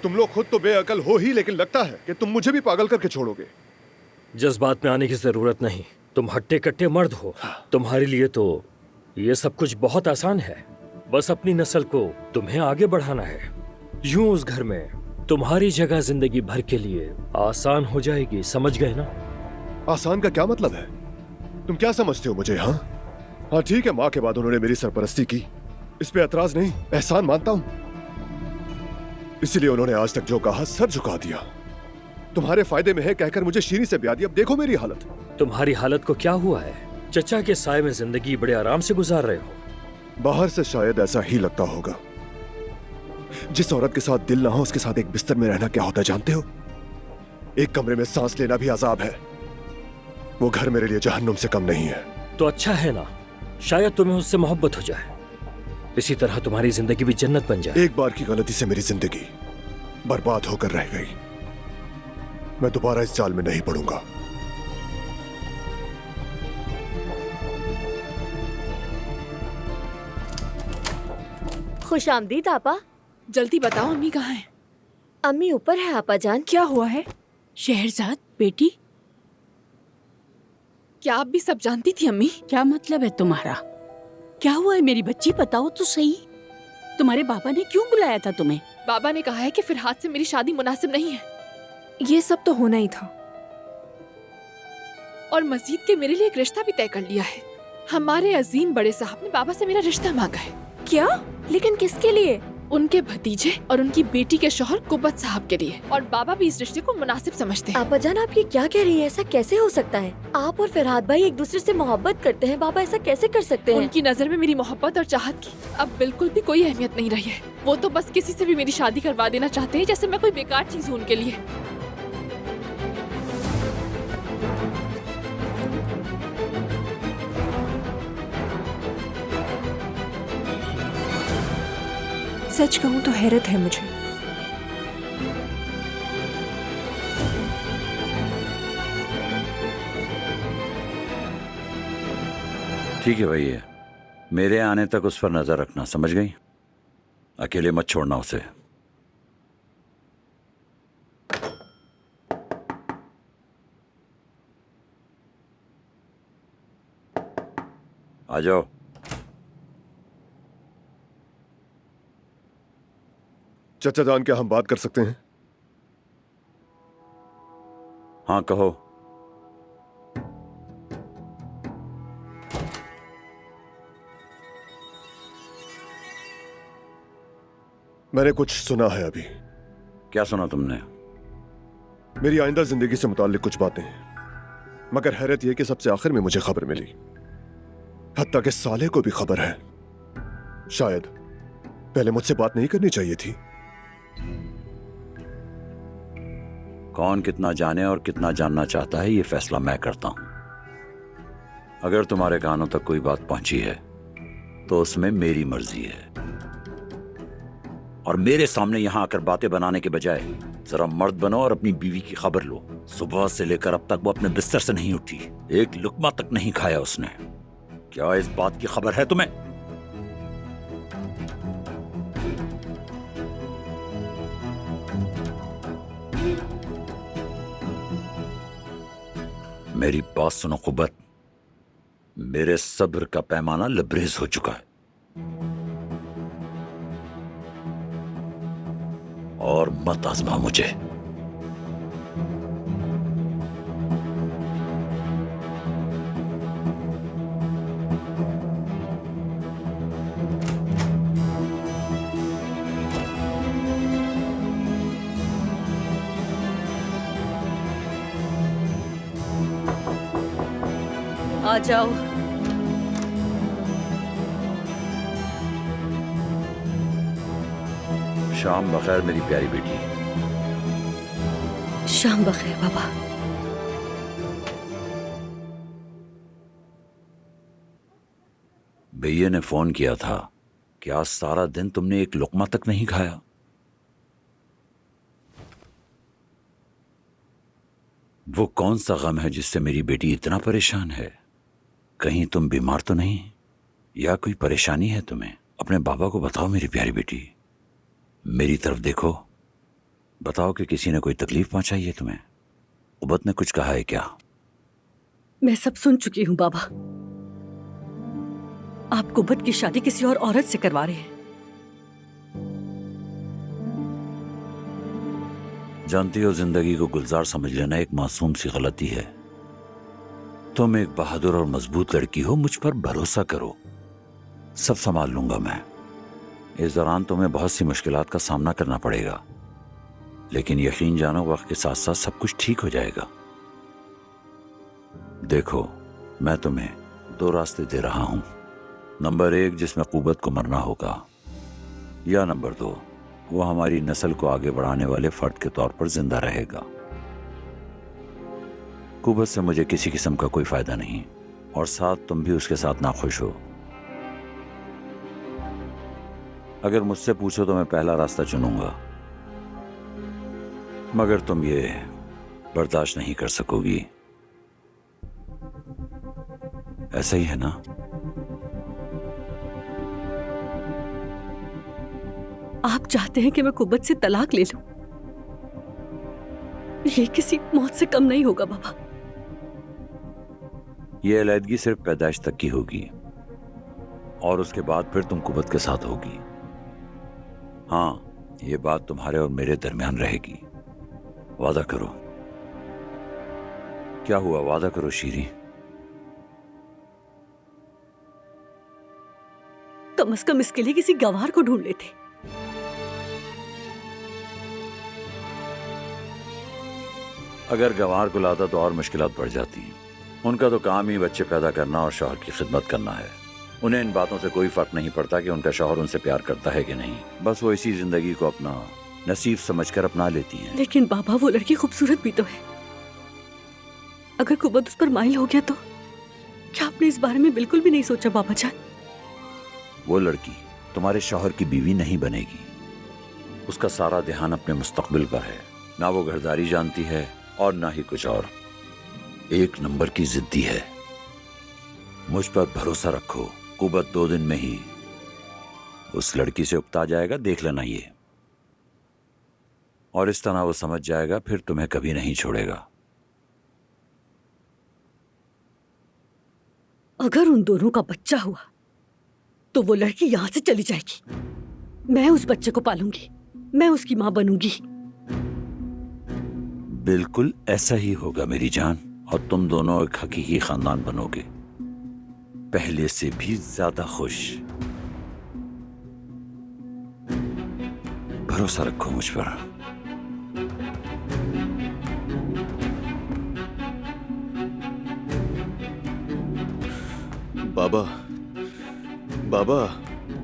तुम लोग खुद तो बेअकल हो ही, लेकिन लगता है कि तुम मुझे भी पागल करके छोड़ोगे। जज्बात में आने की जरूरत नहीं। तुम हट्टे कट्टे मर्द हो। तुम्हारे लिए तो ये सब कुछ बहुत आसान है। बस अपनी नस्ल को तुम्हें आगे बढ़ाना है। यूं उस घर में तुम्हारी जगह जिंदगी भर के लिए आसान हो जाएगी। समझ गए ना? आसान का क्या मतलब है? तुम क्या समझते हो मुझे? हाँ ठीक है, माँ के बाद उन्होंने मेरी सरपरस्ती की, इस पे एतराज नहीं, एहसान मानता हूं। इसीलिए उन्होंने आज तक जो कहा सर झुका दिया। तुम्हारे फायदे में है कहकर मुझे शीरी से ब्याह दिया। अब देखो मेरी हालत। तुम्हारी हालत को क्या हुआ है? चचा के साए में जिंदगी बड़े आराम से गुजार रहे हो। बाहर से शायद ऐसा ही लगता होगा। जिस औरत के साथ दिल ना हो उसके साथ एक बिस्तर में रहना क्या होता है जानते हो? एक कमरे में सांस लेना भी अजाब है। वो घर मेरे लिए जहन्नुम से कम नहीं है। तो अच्छा है ना, शायद तुम्हें उससे मोहब्बत हो जाए। इसी तरह तुम्हारी जिंदगी भी जन्नत बन जाए। एक बार की गलती से मेरी जिंदगी बर्बाद होकर रह गई। मैं दोबारा इस जाल में नहीं पड़ूंगा। खुशामदीद आपा। जल्दी बताओ अम्मी कहाँ हैं? अम्मी ऊपर है आपा जान। क्या हुआ है? शहरजाद बेटी, क्या आप भी सब जानती थी अम्मी? क्या मतलब है तुम्हारा? क्या हुआ है मेरी बच्ची, बताओ तो सही। तुम्हारे बाबा ने क्यों बुलाया था तुम्हें? बाबा ने कहा है कि फिरहाद से मेरी शादी मुनासिब नहीं है ये सब तो होना ही था। और मजीद के मेरे लिए एक रिश्ता भी तय कर लिया है। हमारे अजीम बड़े साहब ने बाबा से मेरा रिश्ता मांगा है। क्या? लेकिन किसके लिए? उनके भतीजे और उनकी बेटी के शौहर कुबत साहब के लिए। और बाबा भी इस रिश्ते को मुनासिब समझते हैं। आपा जान आप ये क्या कह रही हैं? ऐसा कैसे हो सकता है? आप और फरहाद भाई एक दूसरे से मोहब्बत करते हैं, बाबा ऐसा कैसे कर सकते हैं? उनकी नजर में मेरी मोहब्बत और चाहत की अब बिल्कुल भी कोई अहमियत नहीं रही है। वो तो बस किसी से भी मेरी शादी करवा देना चाहते हैं, जैसे मैं कोई बेकार चीज हूँ उनके लिए। सच कहूँ तो हैरत है मुझे। ठीक है भैया, मेरे आने तक उस पर नजर रखना, समझ गई? अकेले मत छोड़ना उसे। आ जाओ। चचा जान, क्या हम बात कर सकते हैं? हाँ कहो। मैंने कुछ सुना है अभी। क्या सुना तुमने? मेरी आइंदा जिंदगी से मुताल्लिक कुछ बातें, मगर हैरत यह कि सबसे आखिर में मुझे खबर मिली। हत्ता के साले को भी खबर है। शायद पहले मुझसे बात नहीं करनी चाहिए थी। कौन कितना जाने और कितना जानना चाहता है, ये फैसला मैं करता हूं। अगर तुम्हारे कानों तक कोई बात पहुंची है तो उसमें मेरी मर्जी है। और मेरे सामने यहां आकर बातें बनाने के बजाय जरा मर्द बनो और अपनी बीवी की खबर लो। सुबह से लेकर अब तक वो अपने बिस्तर से नहीं उठी, एक लुकमा तक नहीं खाया उसने। क्या इस बात की खबर है तुम्हें? मेरी बात सुनो कुबत, मेरे सब्र का पैमाना लबरेज हो चुका है और मत आजमा मुझे। आ जाओ। शाम बखैर मेरी प्यारी बेटी। शाम बखैर बाबा। भैया ने फोन किया था कि आज सारा दिन तुमने एक लुकमा तक नहीं खाया। वो कौन सा गम है जिससे मेरी बेटी इतना परेशान है? कहीं तुम बीमार तो नहीं, या कोई परेशानी है तुम्हें? अपने बाबा को बताओ मेरी प्यारी बेटी। मेरी तरफ देखो, बताओ कि किसी ने कोई तकलीफ पहुंचाई है तुम्हें? कुबत ने कुछ कहा है क्या? मैं सब सुन चुकी हूँ बाबा। आप कुबत की शादी किसी और औरत से करवा रहे हैं। जानती हो, जिंदगी को गुलजार समझ लेना एक मासूम सी गलती है। तुम एक बहादुर और मजबूत लड़की हो, मुझ पर भरोसा करो, सब संभाल लूंगा मैं। इस दौरान तुम्हें बहुत सी मुश्किलात का सामना करना पड़ेगा, लेकिन यकीन जानो वक्त के साथ साथ सब कुछ ठीक हो जाएगा। देखो, मैं तुम्हें 2 रास्ते दे रहा हूं। नंबर 1, जिसमें कुबत को मरना होगा, या नंबर 2, वो हमारी नस्ल को आगे बढ़ाने वाले फर्द के तौर पर जिंदा रहेगा। कुबत से मुझे किसी किस्म का कोई फायदा नहीं, और साथ तुम भी उसके साथ नाखुश हो। अगर मुझसे पूछो तो मैं पहला रास्ता चुनूंगा, मगर तुम ये बर्दाश्त नहीं कर सकोगी। ऐसा ही है ना? आप चाहते हैं कि मैं कुबत से तलाक ले लूं? ये किसी मौत से कम नहीं होगा बाबा। ये अलहदगी सिर्फ पैदाइश तक की होगी, और उसके बाद फिर तुम कुबत के साथ होगी। हाँ, ये बात तुम्हारे और मेरे दरमियान रहेगी। वादा करो। क्या हुआ? वादा करो शीरी। कम से कम इसके लिए किसी गवार को ढूंढ लेते। अगर गंवार को लाता तो और मुश्किलात बढ़ जाती हैं। उनका तो काम ही बच्चे पैदा करना और शौहर की खिदमत करना है। उन्हें इन बातों से कोई फर्क नहीं पड़ता कि उनका शौहर उनसे प्यार करता है कि नहीं। बस वो इसी जिंदगी को अपना नसीब समझकर अपना लेती हैं। लेकिन बाबा, वो लड़की खूबसूरत भी तो है। अगर कुबत उस पर माइल हो गया तो? क्या आपने इस बारे में बिल्कुल भी नहीं सोचा बाबा जान? वो लड़की तुम्हारे शौहर की बीवी नहीं बनेगी। उसका सारा ध्यान अपने मुस्तकबिल पर है। ना वो घरदारी जानती है और ना ही कुछ और। 1 नंबर की जिद्दी है। मुझ पर भरोसा रखो, कुबत 2 दिन में ही उस लड़की से उकता जाएगा, देख लेना ये। और इस तरह वो समझ जाएगा, फिर तुम्हें कभी नहीं छोड़ेगा। अगर उन दोनों का बच्चा हुआ तो वो लड़की यहां से चली जाएगी। मैं उस बच्चे को पालूंगी, मैं उसकी मां बनूंगी। बिल्कुल ऐसा ही होगा मेरी जान, और तुम दोनों एक हकीकी खानदान बनोगे, पहले से भी ज्यादा खुश। भरोसा रखो मुझ पर। बाबा, बाबा,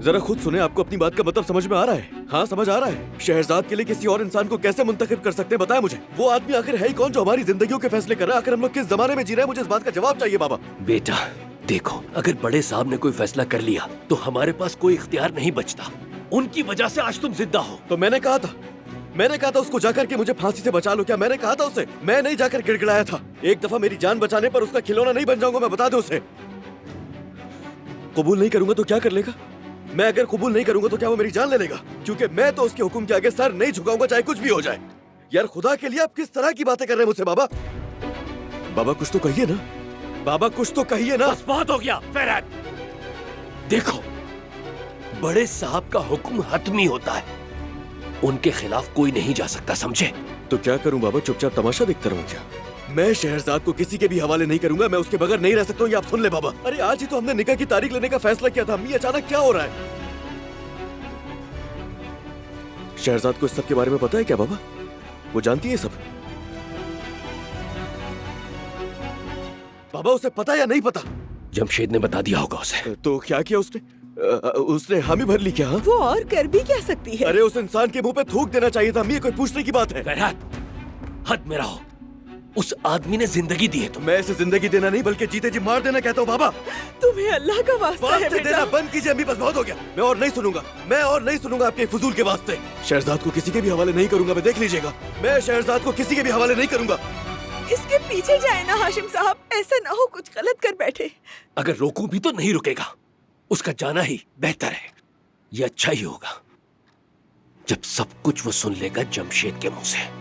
जरा खुद सुने। आपको अपनी बात का मतलब समझ में आ रहा है? हाँ, समझ आ रहा है। शहजाद के लिए किसी और इंसान को कैसे मुंतखब कर सकते हैं, बताएं मुझे। वो आदमी आखिर है ही कौन जो हमारी जिंदगियों के फैसले कर रहा है? आखिर हम लोग किस जमाने में जी रहे हैं? मुझे इस बात का जवाब चाहिए बाबा। बेटा देखो, अगर बड़े साहब ने कोई फैसला कर लिया तो हमारे पास कोई इख्तियार नहीं बचता। उनकी वजह से आज तुम जिंदा हो। तो मैंने कहा था उसको जाकर के मुझे फांसी से बचा लो। क्या मैंने कहा था उसे? मैं नहीं जाकर गिड़गिड़ाया था। एक दफा मेरी जान बचाने पर उसका खिलौना नहीं बन जाऊंगा, मैं बता दूं उसे। कबूल नहीं करूंगा तो क्या कर लेगा? मैं अगर कबूल नहीं करूंगा तो क्या वो मेरी जान ले लेगा? क्योंकि मैं तो उसके हुक्म के आगे सर नहीं झुकाऊंगा, चाहे कुछ भी हो जाए। यार खुदा के लिए आप किस तरह की बातें कर रहे हैं मुझसे? बाबा, बाबा कुछ तो कहिए ना। बाबा कुछ तो कहिए ना। बस बहुत हो गया फरहत। देखो, बड़े साहब का हुक्म हतमी होता है, उनके खिलाफ कोई नहीं जा सकता, समझे? तो क्या करूं बाबा? चुपचाप तमाशा देखता रहूं क्या? मैं शहरजाद को किसी के भी हवाले नहीं करूंगा। मैं उसके बगैर नहीं रह सकता हूं, ये आप सुन ले बाबा। अरे आज ही तो हमने निकाह की तारीख लेने का फैसला किया था। अम्मी, अचानक क्या हो रहा है? शहरजाद को इस सब के बारे में पता है क्या बाबा? वो जानती है सब? बाबा उसे पता या नहीं पता? जमशेद ने बता दिया होगा उसे। तो क्या किया उसने? उसने हामी भर ली क्या? हाँ? वो और कर भी क्या सकती है? अरे उस इंसान के मुंह पे थूक देना चाहिए था। अम्मी, कोई पूछने की बात है? फरहत, हद में रहो। उस आदमी ने जिंदगी दी है तुम्हें। मैं इसे जिंदगी देना नहीं बल्कि जीते जी मार देना कहता हूँ बाबा। तुम्हें अल्लाह का वास्ता है वास्ते देना बंद कीजिए अम्मी, बस बहुत हो गया। मैं और नहीं सुनूंगा आपके फजूल के वास्ते। शहरजाद को किसी के भी हवाले नहीं करूंगा, मैं देख लीजिएगा। मैं शहरजाद को किसी के भी हवाले नहीं करूंगा। इसके पीछे जाए ना हाशिम साहब, ऐसा ना हो कुछ गलत कर बैठे। अगर रोकूं भी तो नहीं रुकेगा। उसका जाना ही बेहतर है, ये अच्छा ही होगा। जब सब कुछ वो सुन लेगा जमशेद के मुंह से।